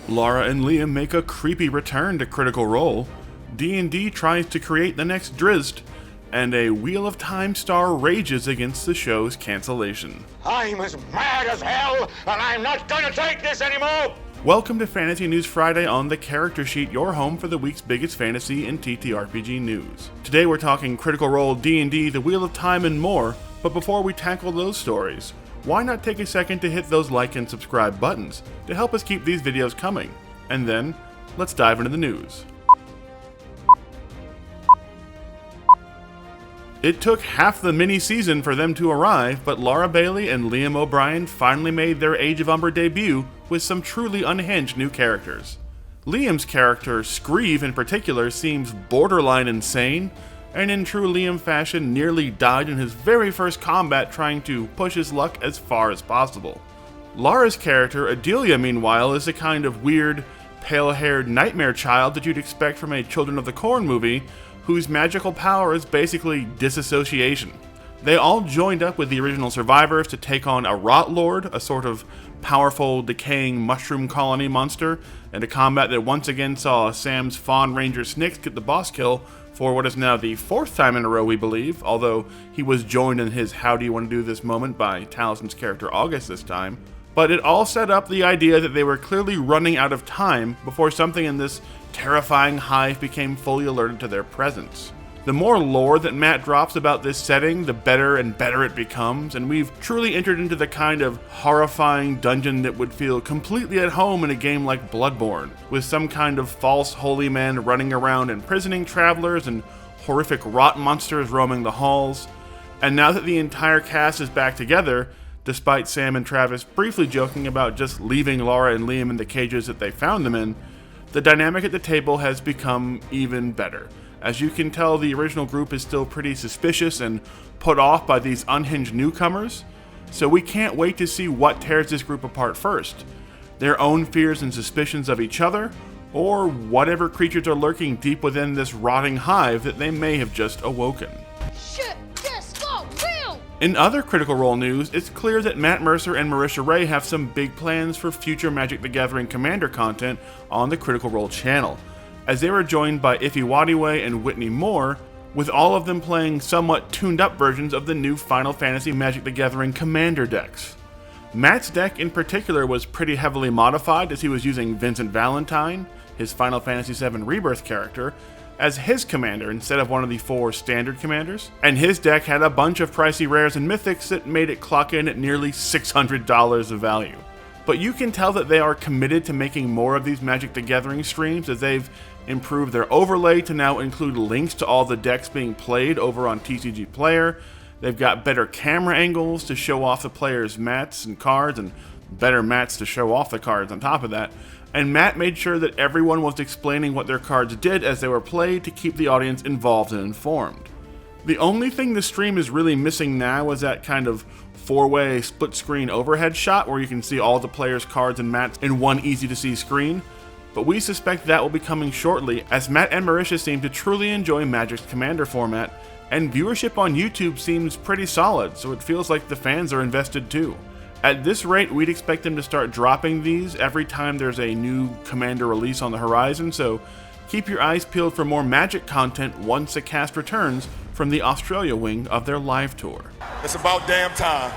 Lara and Liam make a creepy return to Critical Role, D&D tries to create the next Drizzt, and a Wheel of Time star rages against the show's cancellation. I'm as mad as hell, and I'm not gonna take this anymore! Welcome to Fantasy News Friday on the Character Sheet, your home for the week's biggest fantasy and TTRPG news. Today we're talking Critical Role, D&D, the Wheel of Time, and more, but before we tackle those stories, why not take a second to hit those like and subscribe buttons to help us keep these videos coming? And then, let's dive into the news. It took half the mini-season for them to arrive, but Laura Bailey and Liam O'Brien finally made their Age of Umbra debut with some truly unhinged new characters. Liam's character, Screeve in particular, seems borderline insane, and in true Liam fashion nearly died in his very first combat trying to push his luck as far as possible. Lara's character, Adelia, meanwhile, is a kind of weird, pale-haired nightmare child that you'd expect from a Children of the Corn movie, whose magical power is basically disassociation. They all joined up with the original survivors to take on a Rot Lord, a sort of powerful, decaying mushroom colony monster, in a combat that once again saw Sam's Fawn Ranger Snicks get the boss kill for what is now the fourth time in a row, we believe, although he was joined in his how do you want to do this moment by Talisman's character August this time. But it all set up the idea that they were clearly running out of time before something in this terrifying hive became fully alerted to their presence. The more lore that Matt drops about this setting, the better and better it becomes, and we've truly entered into the kind of horrifying dungeon that would feel completely at home in a game like Bloodborne, with some kind of false holy man running around imprisoning travelers and horrific rot monsters roaming the halls. And now that the entire cast is back together, despite Sam and Travis briefly joking about just leaving Laura and Liam in the cages that they found them in, the dynamic at the table has become even better. As you can tell, the original group is still pretty suspicious and put off by these unhinged newcomers, so we can't wait to see what tears this group apart first. Their own fears and suspicions of each other, or whatever creatures are lurking deep within this rotting hive that they may have just awoken. Shit, this got real! In other Critical Role news, it's clear that Matt Mercer and Marisha Ray have some big plans for future Magic the Gathering Commander content on the Critical Role channel, as they were joined by Iffy Wadiway and Whitney Moore, with all of them playing somewhat tuned-up versions of the new Final Fantasy Magic the Gathering Commander decks. Matt's deck in particular was pretty heavily modified, as he was using Vincent Valentine, his Final Fantasy VII Rebirth character, as his commander instead of one of the 4 standard commanders, and his deck had a bunch of pricey rares and mythics that made it clock in at nearly $600 of value. But you can tell that they are committed to making more of these Magic the Gathering streams, as they've improved their overlay to now include links to all the decks being played over on TCG Player. They've got better camera angles to show off the players' mats and cards, and better mats to show off the cards on top of that. And Matt made sure that everyone was explaining what their cards did as they were played to keep the audience involved and informed. The only thing the stream is really missing now is that kind of 4-way split-screen overhead shot where you can see all the players' cards and mats in one easy-to-see screen, but we suspect that will be coming shortly, as Matt and Marisha seem to truly enjoy Magic's Commander format, and viewership on YouTube seems pretty solid, so it feels like the fans are invested too. At this rate, we'd expect them to start dropping these every time there's a new Commander release on the horizon, so keep your eyes peeled for more Magic content once the cast returns from the Australia wing of their live tour. It's about damn time.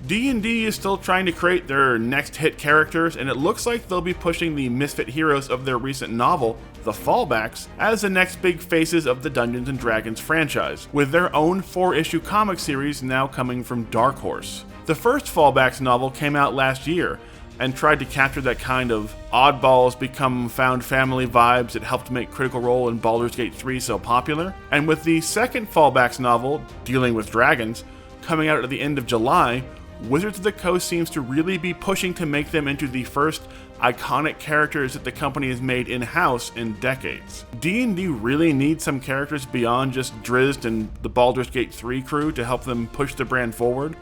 D&D is still trying to create their next hit characters, and it looks like they'll be pushing the misfit heroes of their recent novel, The Fallbacks, as the next big faces of the Dungeons & Dragons franchise, with their own 4-issue comic series now coming from Dark Horse. The first Fallbacks novel came out last year, and tried to capture that kind of oddballs become found family vibes that helped make Critical Role and Baldur's Gate 3 so popular. And with the second Fallbacks novel, Dealing with Dragons, coming out at the end of July, Wizards of the Coast seems to really be pushing to make them into the first iconic characters that the company has made in-house in decades. D&D really needs some characters beyond just Drizzt and the Baldur's Gate 3 crew to help them push the brand forward,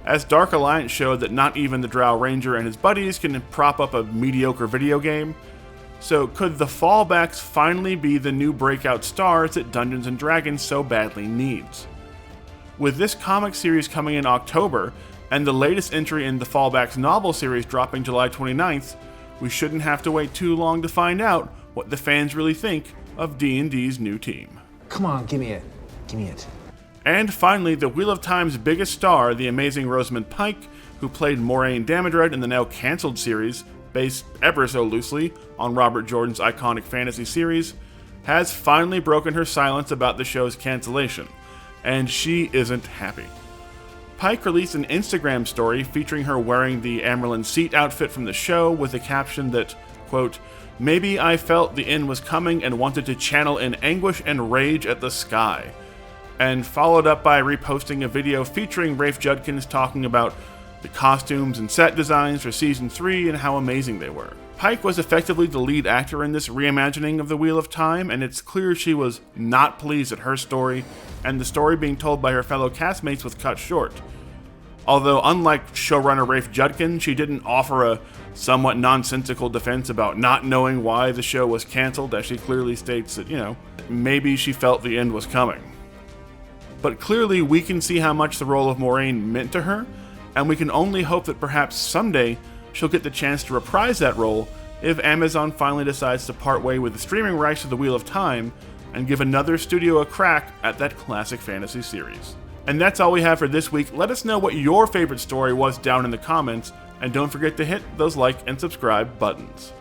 as Dark Alliance showed that not even the Drow Ranger and his buddies can prop up a mediocre video game. So could the Fallbacks finally be the new breakout stars that Dungeons & Dragons so badly needs? With this comic series coming in October, and the latest entry in the Fallbacks novel series dropping July 29th, we shouldn't have to wait too long to find out what the fans really think of D&D's new team. Come on, give me it. Give me it. And finally, the Wheel of Time's biggest star, the amazing Rosamund Pike, who played Moiraine Damodred in the now cancelled series, based ever so loosely on Robert Jordan's iconic fantasy series, has finally broken her silence about the show's cancellation, and she isn't happy. Pike released an Instagram story featuring her wearing the Amerlin Seat outfit from the show with a caption that, quote, "Maybe I felt the end was coming and wanted to channel in anguish and rage at the sky," and followed up by reposting a video featuring Rafe Judkins talking about the costumes and set designs for Season 3 and how amazing they were. Pike was effectively the lead actor in this reimagining of the Wheel of Time, and it's clear she was not pleased at her story, and the story being told by her fellow castmates was cut short. Although, unlike showrunner Rafe Judkins, she didn't offer a somewhat nonsensical defense about not knowing why the show was cancelled, as she clearly states that, maybe she felt the end was coming. But clearly, we can see how much the role of Moiraine meant to her, and we can only hope that perhaps someday she'll get the chance to reprise that role if Amazon finally decides to part way with the streaming rights to the Wheel of Time and give another studio a crack at that classic fantasy series. And that's all we have for this week. Let us know what your favorite story was down in the comments, and don't forget to hit those like and subscribe buttons.